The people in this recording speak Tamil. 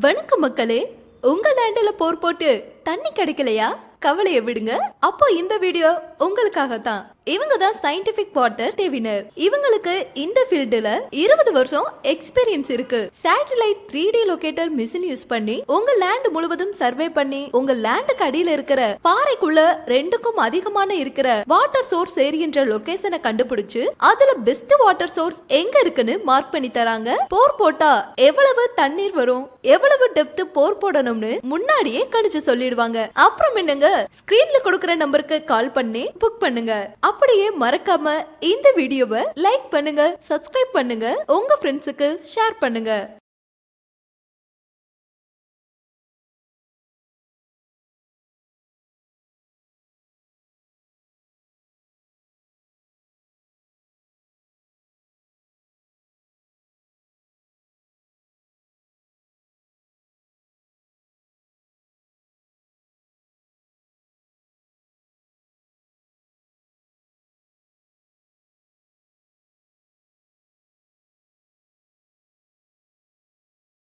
வணக்கம் மக்களே. உங்க லேண்ட்ல போர் போட்டு தண்ணி கிடைக்கலையா? கவலையை விடுங்க. அப்போ இந்த வீடியோ உங்களுக்காக தான். இவங்க தான் சயின்டிபிக் வாட்டர் டெவினர். இவங்களுக்கு இந்த ஃபீல்டுல 20 வருஷம் எக்ஸ்பீரியன்ஸ் இருக்கு. Satellite 3D locator machine use பண்ணி உங்க லேண்ட் முழுவதும் சர்வே பண்ணி உங்க லேண்டுக்கு அடியில இருக்கிற பாறைக்குள்ள 2க்கும் அதிகமான இருக்கிற வாட்டர் சோர்ஸ் ஏரின்ற லொகேஷனை கண்டுபிடிச்சு அதுல பெஸ்ட் வாட்டர் சோர்ஸ் எங்க இருக்குன்னு மார்க் பண்ணி தராங்க. போர் போட்டா எவ்வளவு தண்ணீர் வரும், எவ்வளவு டெப்த் போர் போடணும்னு முன்னாடியே கணிச்சு சொல்லிடுவாங்க. அப்புறம் என்னங்க, ஸ்கிரீன்ல கொடுக்கிற நம்பருக்கு கால் பண்ணி புக் பண்ணுங்க. அப்படியே மறக்காம இந்த வீடியோவை லைக் பண்ணுங்க, சப்ஸ்கிரைப் பண்ணுங்க, உங்க ஃப்ரெண்ட்ஸுக்கு ஷேர் பண்ணுங்க.